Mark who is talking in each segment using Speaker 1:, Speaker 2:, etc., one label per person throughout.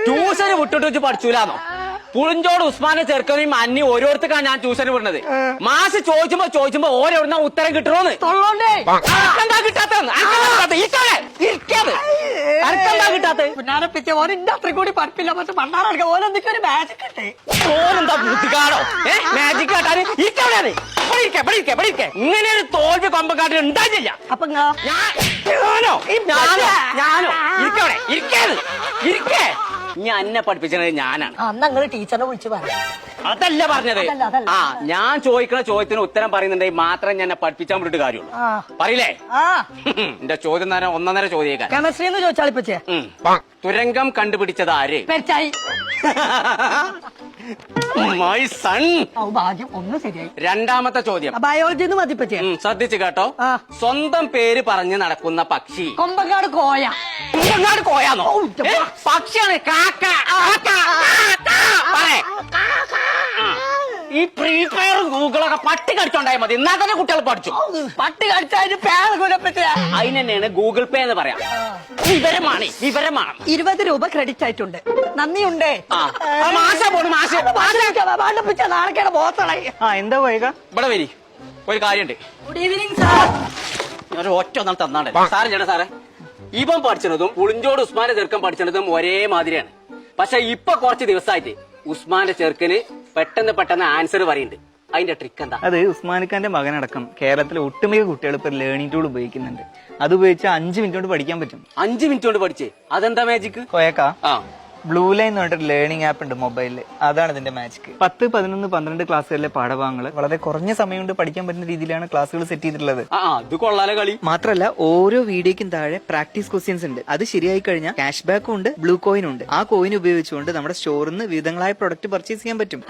Speaker 1: ട്യൂഷന് വിട്ടിട്ട് വെച്ച് പഠിച്ചൂലാന്നോ? പുളിഞ്ചോട് ഉസ്മാനെ ചെറുക്കനെയും അന്നി ഓരോരുത്തർക്കാണ് ഞാൻ ട്യൂഷന് വിടുന്നത്. മാഷ് ചോദിച്ചുമ്പോ ഓരോരുന്ന ഉത്തരം കിട്ടണോന്ന്. എന്താ കിട്ടാത്ത
Speaker 2: അത്രയും കൂടി പഠിപ്പില്ല. പക്ഷെ പണ്ടാറ ഓരോന്നിക്കൊരു മാജിക് കിട്ടേ.
Speaker 1: ഓരെന്താ ബുദ്ധിക്കാണോ? മാജിക് കാട്ടാന് ഇങ്ങനെ ഒരു തോൽവി കൊമ്പക്കാട്ടിൽ ഉണ്ടായില്ല.
Speaker 2: അപ്പൊ
Speaker 1: ഞാനോ ഇരിക്കേ ഞാൻ എന്നെ പഠിപ്പിച്ചത് ഞാനാണ്.
Speaker 2: അന്ന് നിങ്ങൾ ടീച്ചറിനെ വിളിച്ചു പറയാം.
Speaker 1: അതല്ല പറഞ്ഞത്. ഞാൻ ചോദിക്കണ ചോദ്യത്തിന് ഉത്തരം പറയുന്നുണ്ടെങ്കിൽ മാത്രം ഞാൻ പഠിപ്പിച്ചാൻ വിട്ടിട്ട് കാര്യമുള്ളൂ. പറയില്ലേ? എന്റെ ചോദ്യം നേരം ഒന്നര ചോദ്യം.
Speaker 2: കെമിസ്ട്രി എന്ന് ചോദിച്ചാളിപ്പച്ചേ.
Speaker 1: തുരങ്കം കണ്ടുപിടിച്ചത് ആര്? My son.
Speaker 2: ഭാഗ്യം ഒന്ന് ശരിയായി.
Speaker 1: രണ്ടാമത്തെ ചോദ്യം
Speaker 2: ബയോളജി മതിപ്പച്ചേ.
Speaker 1: ശ്രദ്ധിച്ചു കേട്ടോ. സ്വന്തം പേര് പറഞ്ഞ് നടക്കുന്ന പക്ഷി.
Speaker 2: കൊമ്പങ്ങാട് കോയ.
Speaker 1: കൊമ്പങ്ങാട് കോയാന്നോ? പക്ഷിയാണ്. കാക്ക. ഈ പ്രീ ഫയറും ഗൂഗിളൊക്കെ പട്ടി കടിച്ചോണ്ടായ മതി. എന്നാ തന്നെ കുട്ടികൾ പഠിച്ചു.
Speaker 2: പട്ടി കടിച്ചതിന് പേര്
Speaker 1: അതിന് തന്നെയാണ് ഗൂഗിൾ പേ എന്ന് പറയാം. വിവരമാണ്.
Speaker 2: 20 രൂപ ക്രെഡിറ്റ് ആയിട്ടുണ്ട്. നന്ദിയുണ്ട്. നാളെ ബോത്തളായി.
Speaker 3: എന്താ വൈക
Speaker 1: ഇവിടെ വരി. ഒരു കാര്യമുണ്ട്.
Speaker 2: Good evening sir.
Speaker 1: ഞാൻ ഒറ്റ ഒന്നാൾ തന്നാണ്ട് സാറില്ല സാറേ. ഇവൻ പഠിച്ചതും പുളിഞ്ചോട് ഉസ്മാന്റെ ചെറുക്കൻ പഠിച്ചതും ഒരേ മാതിരിയാണ്. പക്ഷെ ഇപ്പൊ കുറച്ച് ദിവസമായിട്ട് ഉസ്മാന്റെ ചെറുക്കന് പെട്ടെന്ന് ആൻസർ പറയുന്നുണ്ട്. അതിന്റെ ട്രിക്ക് എന്താ?
Speaker 3: അത് ഉസ്മാനിക്കാന്റെ മകനടക്കം കേരളത്തിലെ ഒട്ടുമിക്ക കുട്ടികൾ ഇപ്പൊ ലേണിംഗ് ടൂൾ ഉപയോഗിക്കുന്നുണ്ട്. അത് ഉപയോഗിച്ച് 5 മിനിറ്റ് കൊണ്ട് പഠിക്കാൻ പറ്റും.
Speaker 1: 5 മിനിറ്റ് കൊണ്ട് പഠിച്ചേ? അതെന്താ മാജിക്?
Speaker 3: കോയക്ക ബ്ലൂ ലൈൻ എന്ന് പറഞ്ഞിട്ട് ലേണിംഗ് ആപ്പ് ഉണ്ട് മൊബൈലില്. അതാണ് ഇതിന്റെ മാജിക്. 10, 11, 12 ക്ലാസ്സുകളിലെ പാഠഭാഗങ്ങൾ വളരെ കുറഞ്ഞ സമയം കൊണ്ട് പഠിക്കാൻ പറ്റുന്ന രീതിയിലാണ് ക്ലാസ്സുകൾ സെറ്റ് ചെയ്തിട്ടുള്ളത്.
Speaker 1: അത് കൊള്ളാലോ കളി.
Speaker 3: മാത്രമല്ല ഓരോ വീഡിയോയ്ക്കും താഴെ പ്രാക്ടീസ് ക്വസ്റ്റ്യൻസ് ഉണ്ട്. അത് ശരിയായി കഴിഞ്ഞാൽ ക്യാഷ് ബാക്കും ഉണ്ട്, ബ്ലൂ കോയിൻ ഉണ്ട്. ആ കോയിൻ ഉപയോഗിച്ചുകൊണ്ട് നമ്മുടെ സ്റ്റോറിൽ നിന്ന് വിവിധങ്ങളായ പ്രൊഡക്റ്റ് പർച്ചേസ് ചെയ്യാൻ പറ്റും.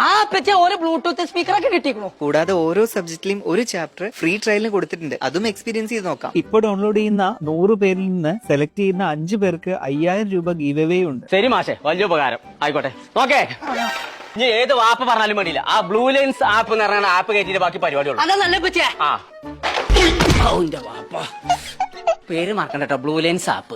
Speaker 2: ഓരോ ബ്ലൂടൂത്ത് സ്പീക്കർ ഒക്കെ കിട്ടിക്കണോ?
Speaker 3: കൂടാതെ ഓരോ സബ്ജക്റ്റിലും ഒരു ചാപ്റ്റർ ഫ്രീ ട്രയലിന് കൊടുത്തിട്ടുണ്ട്. അതും എക്സ്പീരിയൻസ് ചെയ്ത് നോക്കാം.
Speaker 4: ഇപ്പൊ ഡൗൺലോഡ് ചെയ്യുന്ന 100 പേരിൽ നിന്ന് സെലക്ട് ചെയ്യുന്ന 5 പേർക്ക് 5000 രൂപ ഗീവ് അവേ ഉണ്ട്.
Speaker 1: ശരി മാഷെ, വലിയ ഉപകാരം. ആയിക്കോട്ടെ. ഓക്കെ, ഇനി ഏത് വാപ്പ് പറഞ്ഞാലും വേണ്ടിയില്ല. ആ ബ്ലൂ ലൈൻസ് ആപ്പ് എന്ന് പറഞ്ഞ ആപ്പ് കയറ്റിട്ട് ബാക്കി പരിപാടിയുള്ളൂ. വാപ്പ പേര് മറക്കണ്ട കേട്ടോ. Blue lines app.